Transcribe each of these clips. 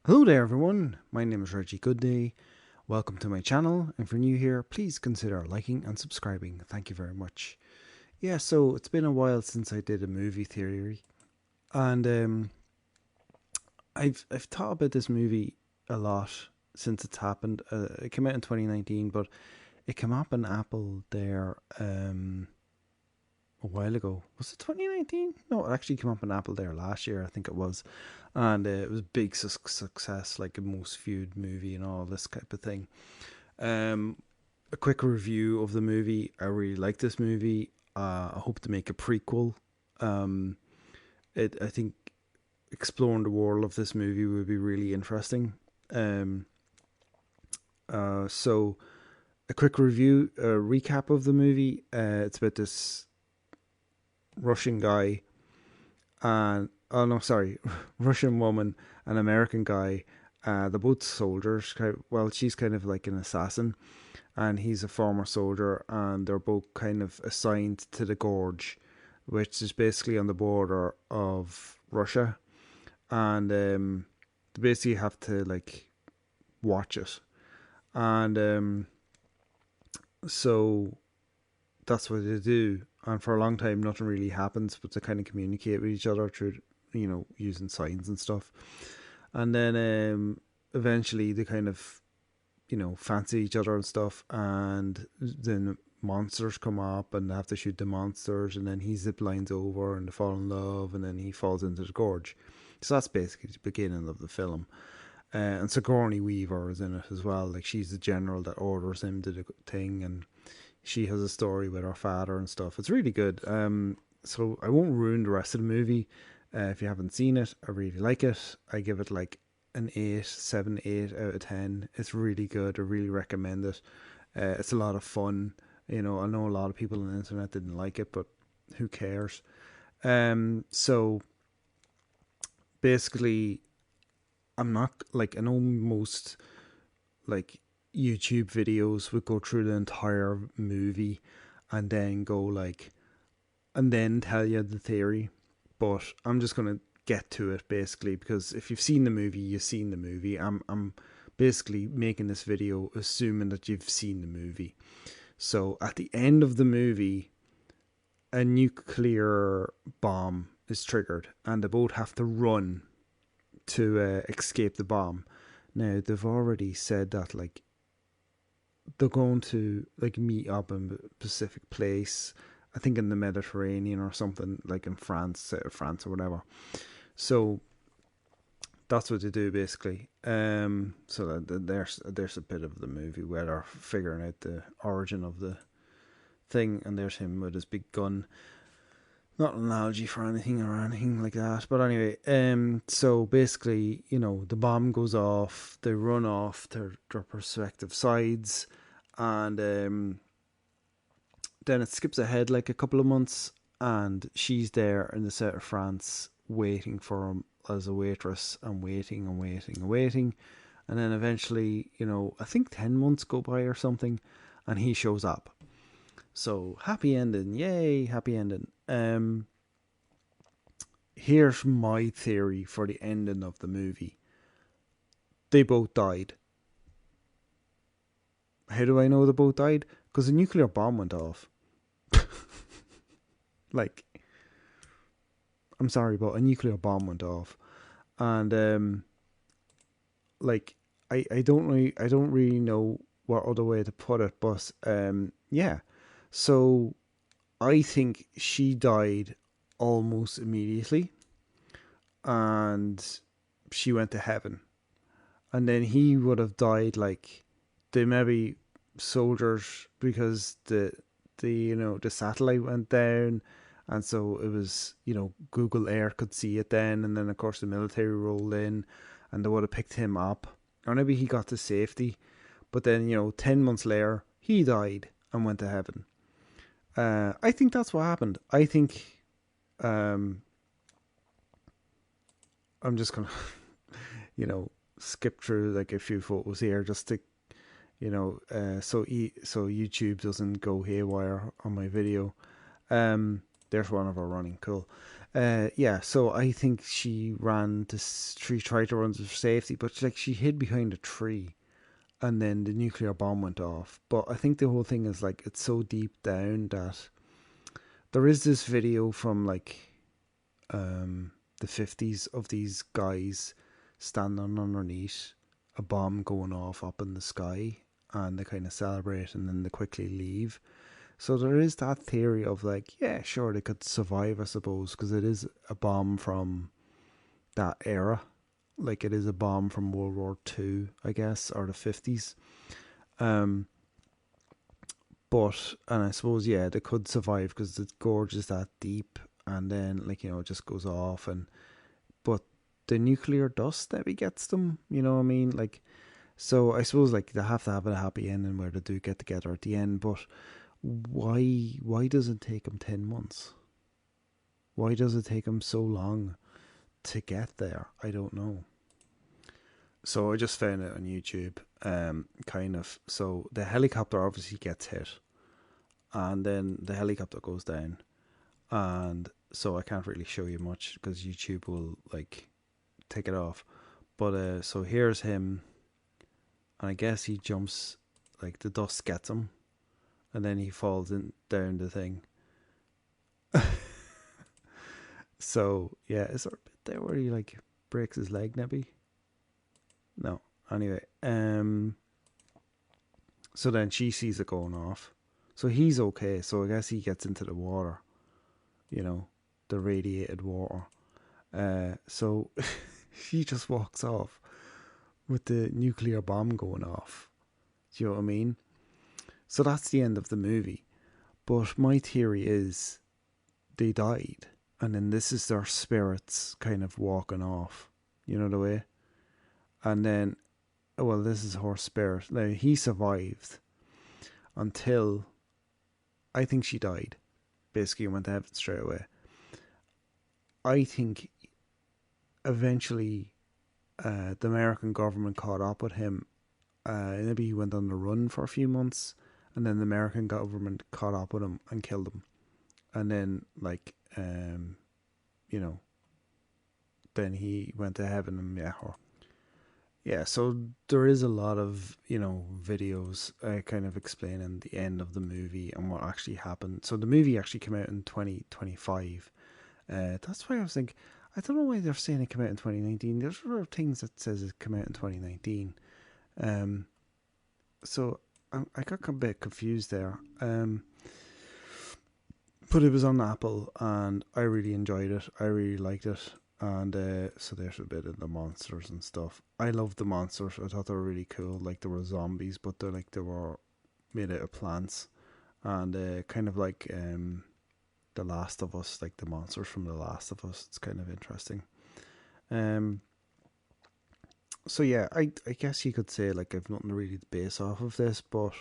Hello there everyone, my name is Reggy Goodday. Welcome to my channel, and if you're new here, please consider liking and subscribing. Thank you very much. Yeah, so it's been a while since I did a movie theory, and I've thought about this movie a lot since it's happened. It came out in 2019, but it came up on Apple there a while ago. Was it 2019? No, it actually came up on Apple there last year, I think it was. And it was a big success, like a most viewed movie and all this type of thing. Um, a quick review of the movie. I really like this movie. I hope to make a prequel. Um, I think exploring the world of this movie would be really interesting. Um, so a quick review, a recap of the movie. It's about this Russian guy and oh no, sorry, Russian woman, an American guy. They're both soldiers. Well, she's kind of like an assassin, and he's a former soldier, and they're both kind of assigned to the Gorge, which is basically on the border of Russia, and they basically have to like watch it, and so that's what they do. And for a long time, nothing really happens, but they kind of communicate with each other through, using signs and stuff. And then eventually they kind of, fancy each other and stuff. And then monsters come up and they have to shoot the monsters. And then he zip lines over and they fall in love. And then he falls into the gorge. So that's basically the beginning of the film. And Sigourney Weaver is in it as well. Like she's the general that orders him to the thing, and she has a story with her father and stuff. It's really good. So I won't ruin the rest of the movie. If you haven't seen it, I really like it. I give it like an 8, 7, 8 out of 10. It's really good. I really recommend it. It's a lot of fun. I know a lot of people on the internet didn't like it, but who cares? So basically, I'm not like, I know most like YouTube videos would go through the entire movie and then go like, and then tell you the theory. But I'm just gonna get to it basically because if you've seen the movie, you've seen the movie. I'm basically making this video assuming that you've seen the movie. So at the end of the movie, a nuclear bomb is triggered, and they both have to run to escape the bomb. Now they've already said that like they're going to like meet up in a specific place. I think in the Mediterranean or something, like in France or whatever. So that's what they do basically. So that there's a bit of the movie where they're figuring out the origin of the thing, and there's him with his big gun. Not an analogy for anything or anything like that, but anyway. So basically, the bomb goes off. They run off their respective sides, and then it skips ahead like a couple of months, and she's there in the south of France waiting for him as a waitress, and waiting and waiting and waiting. And then eventually, I think 10 months go by or something, and he shows up. So happy ending, yay, happy ending. Here's my theory for the ending of the movie. They both died. How do I know they both died? Because a nuclear bomb went off. Like, I'm sorry, but a nuclear bomb went off, and like I don't really know what other way to put it, but yeah. So I think she died almost immediately, and she went to heaven, and then he would have died like the maybe soldiers because the satellite went down, and so it was Google Earth could see it then, and then of course the military rolled in, and they would have picked him up, or maybe he got to safety, but then 10 months later he died and went to heaven. I think that's what happened. I think um, I'm just gonna you know skip through like a few photos here just to so YouTube doesn't go haywire on my video. There's one of our running. Cool. Yeah, so I think she tried to run to safety, but like she hid behind a tree, and then the nuclear bomb went off. But I think the whole thing is like it's so deep down that there is this video from like the 50s of these guys standing underneath a bomb going off up in the sky, and they kind of celebrate and then they quickly leave. So there is that theory of like, yeah, sure, they could survive, I suppose, because it is a bomb from that era. Like it is a bomb from World War Two, I guess, or the 50s. Um, and I suppose, yeah, they could survive because the gorge is that deep, and then like it just goes off, and but the nuclear dust maybe gets them. You know what I mean? Like, so I suppose like they have to have a happy ending where they do get together at the end. But why does it take them 10 months? Why does it take them so long to get there? I don't know. So I just found it on YouTube. Kind of. So the helicopter obviously gets hit, and then the helicopter goes down, and so I can't really show you much because YouTube will like take it off. But so here's him, and I guess he jumps, like the dust gets him, and then he falls in down the thing. So yeah, is there a bit there where he like breaks his leg? Maybe no. Anyway, so then she sees it going off, so he's okay. So I guess he gets into the water, you know, the radiated water. So she just walks off with the nuclear bomb going off. Do you know what I mean? So that's the end of the movie. But my theory is they died, and then this is their spirits kind of walking off. You know the way? And then, well, this is her spirit. Now, he survived until I think she died. Basically, went to heaven straight away. I think eventually the American government caught up with him. Maybe he went on the run for a few months, and then the American government caught up with him and killed him. And then, like, you know, then he went to heaven and met her. Yeah, so there is a lot of, videos kind of explaining the end of the movie and what actually happened. So the movie actually came out in 2025. That's why I was thinking, I don't know why they're saying it came out in 2019. There's other things that says it came out in 2019. Um, so I got a bit confused there. But it was on Apple, and I really enjoyed it. I really liked it. And so there's a bit of the monsters and stuff. I loved the monsters. I thought they were really cool. Like they were zombies, but they were made out of plants, and kind of like The Last of Us, like the monsters from The Last of Us. It's kind of interesting. Um. So yeah, I guess you could say like I've nothing really to base off of this, but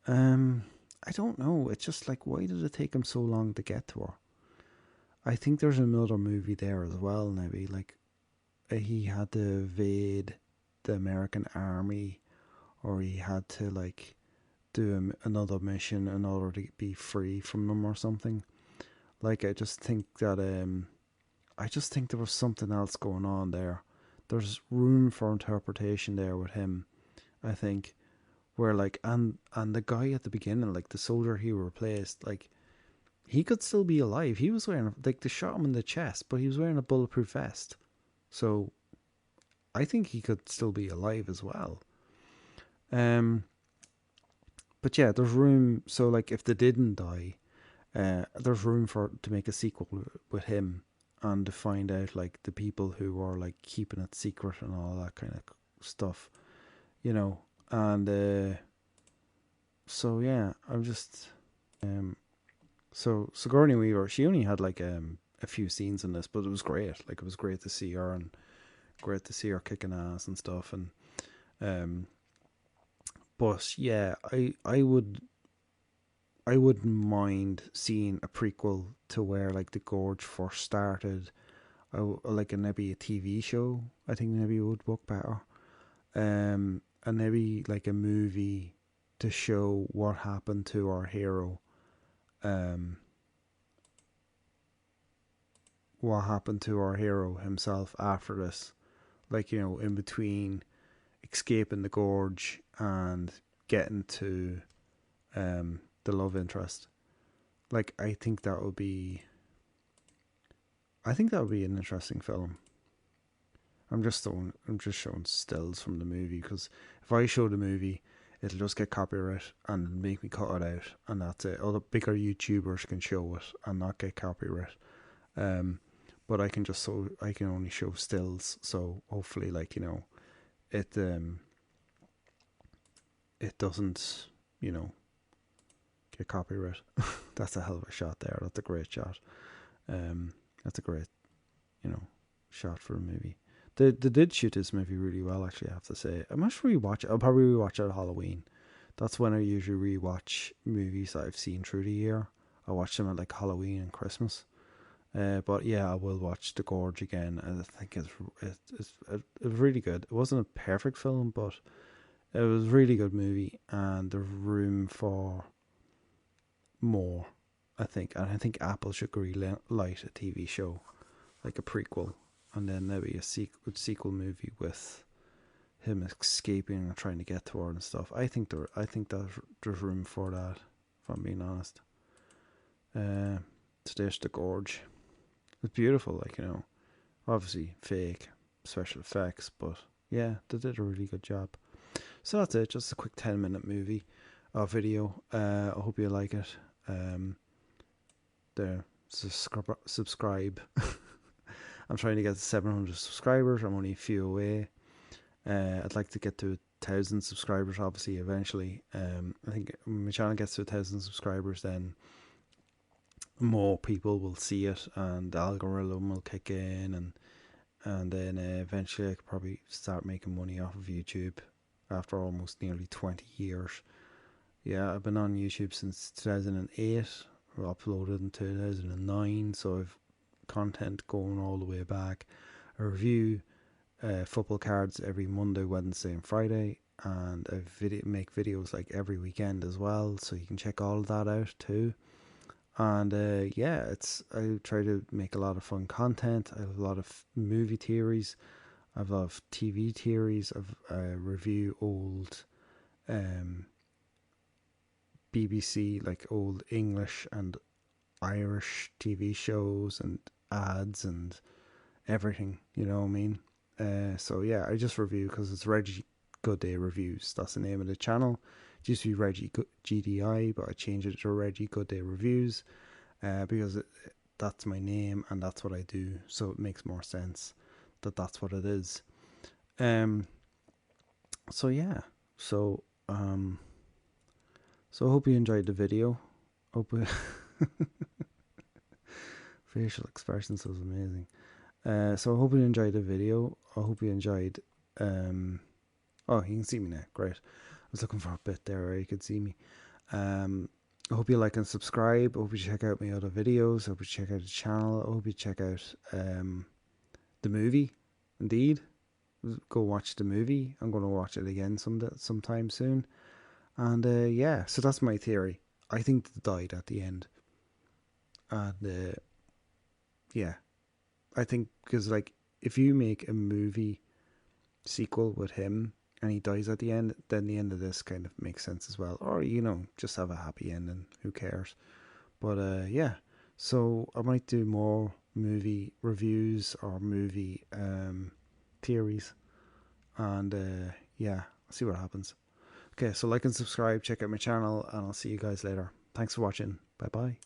um, I don't know. It's just like, why did it take him so long to get to her? I think there's another movie there as well. Maybe like he had to evade the American army, or he had to like do another mission in order to be free from them or something. Like I just think there was something else going on there. There's room for interpretation there with him, I think. Where like and the guy at the beginning, like the soldier he replaced, like he could still be alive. He was wearing like they shot him in the chest, but he was wearing a bulletproof vest. So I think he could still be alive as well. Um but yeah, there's room, so like if they didn't die, there's room for to make a sequel with him, and to find out like the people who were like keeping it secret and all that kind of stuff, you know. And so yeah, I'm just so Sigourney Weaver, she only had like a few scenes in this, but it was great. Like it was great to see her, and great to see her kicking ass and stuff. And um but yeah, I wouldn't mind seeing a prequel to where like the Gorge first started. Like maybe a TV show. I think maybe it would work better. And maybe like a movie to show what happened to our hero. Um, what happened to our hero himself after this. Like, you know, in between escaping the gorge and getting to the love interest. Like, I think that would be an interesting film. I'm just showing stills from the movie because if I show the movie, it'll just get copyright and make me cut it out, and that's it. Other bigger YouTubers can show it and not get copyright. Um, but I can only show stills, so hopefully, like, you know, it it doesn't, you know, get copyright. That's a hell of a shot there. That's a great shot. Um, that's a great, you know, shot for a movie. They did shoot this movie really well, actually. I have to say. I must rewatch it. I'll probably rewatch it at Halloween. That's when I usually rewatch movies that I've seen through the year. I watch them at like Halloween and Christmas. But yeah, I will watch The Gorge again. I think it was really good. It wasn't a perfect film, but it was a really good movie, and there's room for more. I think, and I think Apple should light a TV show like a prequel, and then maybe a sequel movie with him escaping and trying to get to her and stuff. I think there's room for that. If I'm being honest, Stage the Gorge. It's beautiful, like, you know, obviously fake special effects, but yeah, they did a really good job. So that's it. Just a quick 10-minute movie video. I hope you like it. There, subscribe. I'm trying to get to 700 subscribers. I'm only a few away. I'd like to get to 1,000 subscribers, obviously, eventually. I think when my channel gets to 1,000 subscribers, then more people will see it, and the algorithm will kick in, and then eventually I could probably start making money off of YouTube after almost nearly 20 years. Yeah, I've been on YouTube since 2008. I uploaded in 2009, so I've content going all the way back. I review football cards every Monday, Wednesday, and Friday, and I make videos like every weekend as well, so you can check all of that out too. And yeah, I try to make a lot of fun content. I have a lot of movie theories. I have a lot of TV theories. I review old BBC, like old English and Irish TV shows and ads and everything. You know what I mean? So yeah, I just review because it's Reggy Goodday Reviews. That's the name of the channel. It used to be Reggy GDI, but I changed it to Reggy Goodday Reviews because that's my name and that's what I do. So it makes more sense that that's what it is. So yeah, so so I hope you enjoyed the video. Hope facial expressions was amazing. So I hope you enjoyed the video. I hope you enjoyed. Oh, you can see me now. Great. I was looking for a bit there where you could see me. I hope you like and subscribe. I hope you check out my other videos. I hope you check out the channel. I hope you check out the movie. Indeed, go watch the movie. I'm going to watch it again sometime soon. And yeah, so that's my theory. I think they died at the end. And yeah, I think because, like, if you make a movie sequel with him and he dies at the end, then the end of this kind of makes sense as well. Or, you know, just have a happy ending. Who cares? But yeah, so I might do more movie reviews or movie theories. And yeah, I'll see what happens. Okay, so like and subscribe, check out my channel, and I'll see you guys later. Thanks for watching. Bye bye.